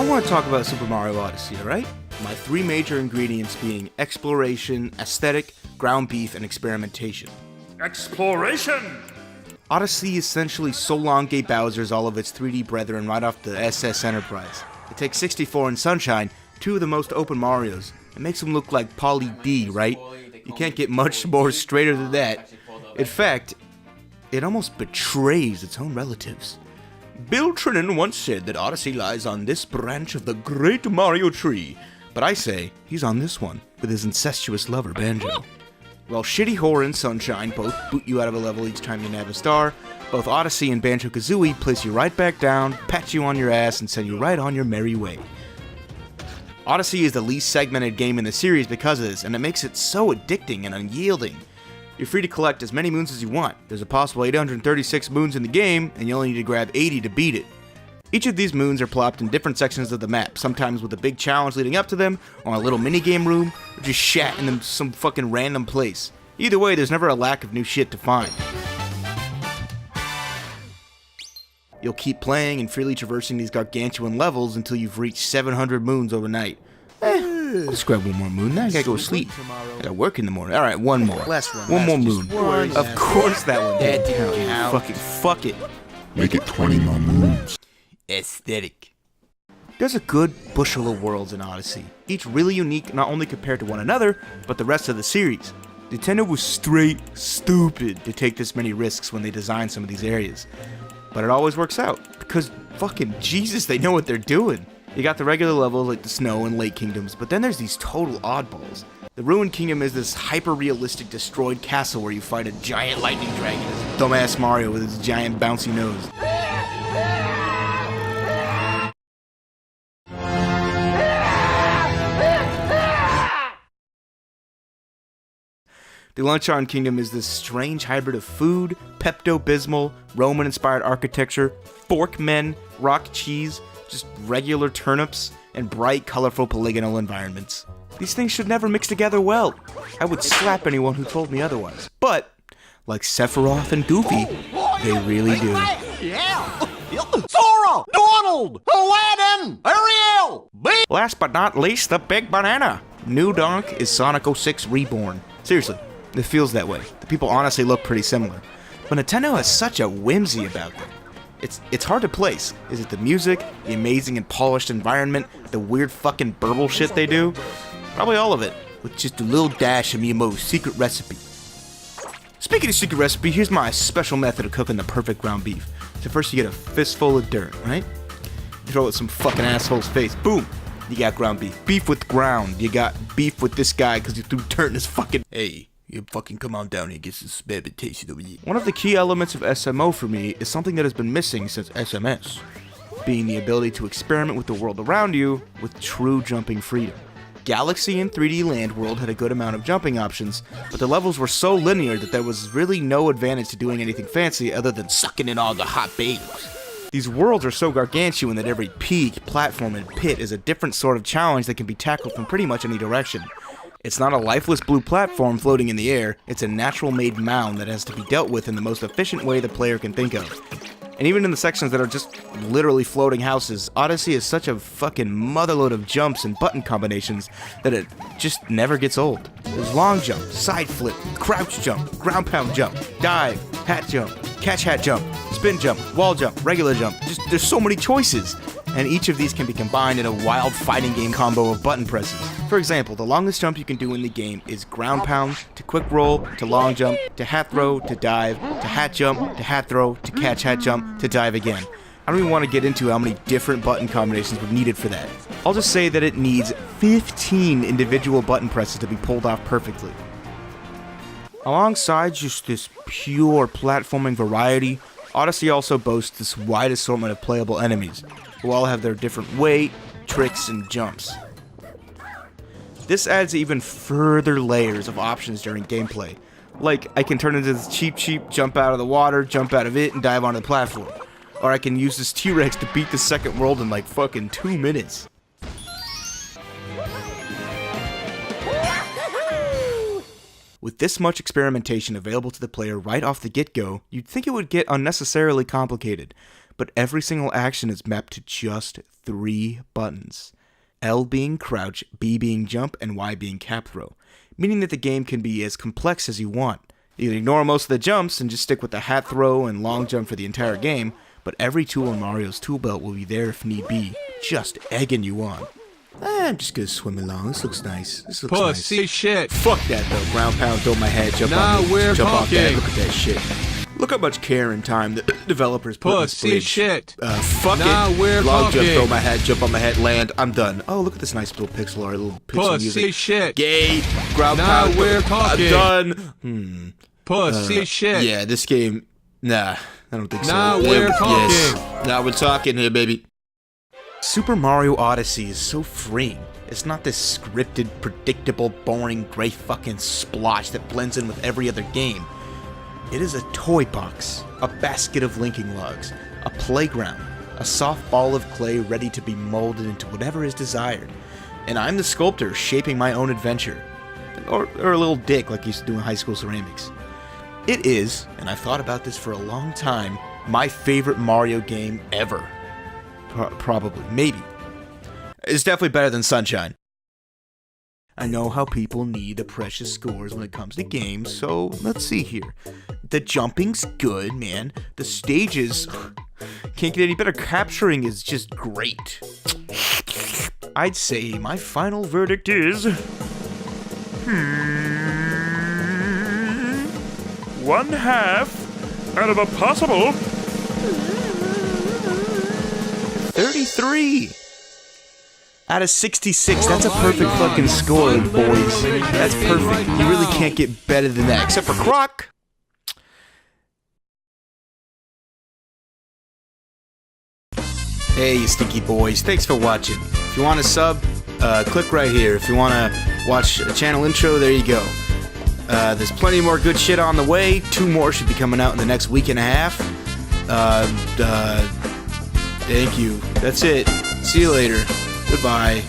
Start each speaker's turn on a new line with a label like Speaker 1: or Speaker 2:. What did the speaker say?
Speaker 1: I want to talk about Super Mario Odyssey, alright? My three major ingredients being exploration, aesthetic, ground beef, and experimentation.
Speaker 2: Exploration!
Speaker 1: Odyssey essentially so-elongate Bowser's all of its 3D brethren right off the SS Enterprise. It takes 64 and Sunshine, two of the most open Marios. It makes them look like Poly D, right? You can't get much more straighter than that. In fact, it almost betrays its own relatives. Bill Trinan once said that Odyssey lies on this branch of the great Mario tree, but I say he's on this one, with his incestuous lover, Banjo. While Shitty Horror and Sunshine both boot you out of a level each time you nab a star, both Odyssey and Banjo-Kazooie place you right back down, pat you on your ass, and send you right on your merry way. Odyssey is the least segmented game in the series because of this, and it makes it so addicting and unyielding. You're free to collect as many moons as you want. There's a possible 836 moons in the game, and you only need to grab 80 to beat it. Each of these moons are plopped in different sections of the map, sometimes with a big challenge leading up to them, or a little minigame room, or just shat in them some fucking random place. Either way, there's never a lack of new shit to find. You'll keep playing and freely traversing these gargantuan levels until you've reached 700 moons overnight. I'll just grab one more moon, then I gotta go to sleep. I gotta work in the morning. Alright, one more. One more moon. Of course that one didn't count. Fuck it.
Speaker 3: Make it 20 more moons.
Speaker 1: Aesthetic. There's a good bushel of worlds in Odyssey, each really unique not only compared to one another, but the rest of the series. Nintendo was straight stupid to take this many risks when they designed some of these areas. But it always works out, because fucking Jesus, they know what they're doing. You got the regular levels like the Snow and Lake Kingdoms, but then there's these total oddballs. The Ruined Kingdom is this hyper-realistic destroyed castle where you fight a giant lightning dragon as dumbass Mario with his giant bouncy nose. The Luncheon Kingdom is this strange hybrid of food, Pepto-Bismol, Roman-inspired architecture, forkmen, rock cheese, just regular turnips, and bright, colorful polygonal environments. These things should never mix together well. I would slap anyone who told me otherwise. But, like Sephiroth and Goofy, they really do.
Speaker 4: Yeah! Sora! Donald! Aladdin! Ariel!
Speaker 1: Last but not least, the big banana. New Donk is Sonic 06 Reborn. Seriously, it feels that way. The people honestly look pretty similar. But Nintendo has such a whimsy about them. It's hard to place. Is it the music, the amazing and polished environment, the weird fucking burble shit they do? Probably all of it, with just a little dash of Miyamoto's secret recipe. Speaking of secret recipe, here's my special method of cooking the perfect ground beef. So first you get a fistful of dirt, right? You throw it at some fucking asshole's face, boom! You got ground beef. Beef with ground. You got beef with this guy because you threw dirt in his fucking... Hey. You fucking come on down here and get some experimentation over here. One of the key elements of SMO for me is something that has been missing since SMS, being the ability to experiment with the world around you with true jumping freedom. Galaxy and 3D Land World had a good amount of jumping options, but the levels were so linear that there was really no advantage to doing anything fancy other than sucking in all the hot babes. These worlds are so gargantuan that every peak, platform, and pit is a different sort of challenge that can be tackled from pretty much any direction. It's not a lifeless blue platform floating in the air, it's a natural-made mound that has to be dealt with in the most efficient way the player can think of. And even in the sections that are just literally floating houses, Odyssey is such a fucking motherload of jumps and button combinations that it just never gets old. There's long jump, side flip, crouch jump, ground pound jump, dive, hat jump, catch hat jump, spin jump, wall jump, regular jump. Just there's so many choices. And each of these can be combined in a wild fighting game combo of button presses. For example, the longest jump you can do in the game is ground pound, to quick roll, to long jump, to hat throw, to dive, to hat jump, to hat throw, to catch hat jump, to dive again. I don't even want to get into how many different button combinations were needed for that. I'll just say that it needs 15 individual button presses to be pulled off perfectly. Alongside just this pure platforming variety, Odyssey also boasts this wide assortment of playable enemies, who all have their different weight, tricks, and jumps. This adds even further layers of options during gameplay. Like, I can turn into this cheap, jump out of the water, jump out of it, and dive onto the platform. Or I can use this T-Rex to beat the second world in like fucking 2 minutes. With this much experimentation available to the player right off the get-go, you'd think it would get unnecessarily complicated. but every single action is mapped to just 3 buttons. L being crouch, B being jump, and Y being cap throw, meaning that the game can be as complex as you want. You can ignore most of the jumps and just stick with the hat throw and long jump for the entire game, but every tool in Mario's tool belt will be there if need be, just egging you on. I'm just gonna swim along. This looks nice. This looks
Speaker 5: Pussy
Speaker 1: nice.
Speaker 5: shit.
Speaker 1: Fuck that though. Ground pound, throw my head, jump
Speaker 5: Now
Speaker 1: on me,
Speaker 5: we're
Speaker 1: jump off that.
Speaker 5: talking.
Speaker 1: Look at that shit. Look how much care and time the developers put in this
Speaker 5: Pussy
Speaker 1: bridge.
Speaker 5: shit.
Speaker 1: Fuck
Speaker 5: Now
Speaker 1: it.
Speaker 5: we're
Speaker 1: Long jump,
Speaker 5: talking.
Speaker 1: throw my head, jump on my head, land. I'm done. Oh, look at this nice little pixel art, little pixel
Speaker 5: Pussy
Speaker 1: music.
Speaker 5: shit.
Speaker 1: Gay. Ground
Speaker 5: Now
Speaker 1: pound.
Speaker 5: we're talking.
Speaker 1: I'm done.
Speaker 5: Pussy shit.
Speaker 1: Yeah, this game. Nah, I don't think so.
Speaker 5: Now we're talking.
Speaker 1: Yes. Now we're talking here, baby. Super Mario Odyssey is so freeing. It's not this scripted, predictable, boring, gray fucking splotch that blends in with every other game. It is a toy box, a basket of linking logs, a playground, a soft ball of clay ready to be molded into whatever is desired. And I'm the sculptor shaping my own adventure. Or a little dick like you used to do in high school ceramics. It is, and I've thought about this for a long time, my favorite Mario game ever. Probably. Maybe. It's definitely better than Sunshine. I know how people need the precious scores when it comes to games, so let's see here. The jumping's good, man. The stages can't get any better. Capturing is just great. I'd say my final verdict is...
Speaker 2: 1/2 out of a possible
Speaker 1: 33 out of 66. That's a perfect fucking score, boys. That's perfect. You really can't get better than that, except for Croc. Hey, you stinky boys. Thanks for watching. If you want to sub, click right here. If you want to watch a channel intro, there you go. There's plenty more good shit on the way. 2 more should be coming out in the next week and a half. Thank you. That's it. See you later. Goodbye.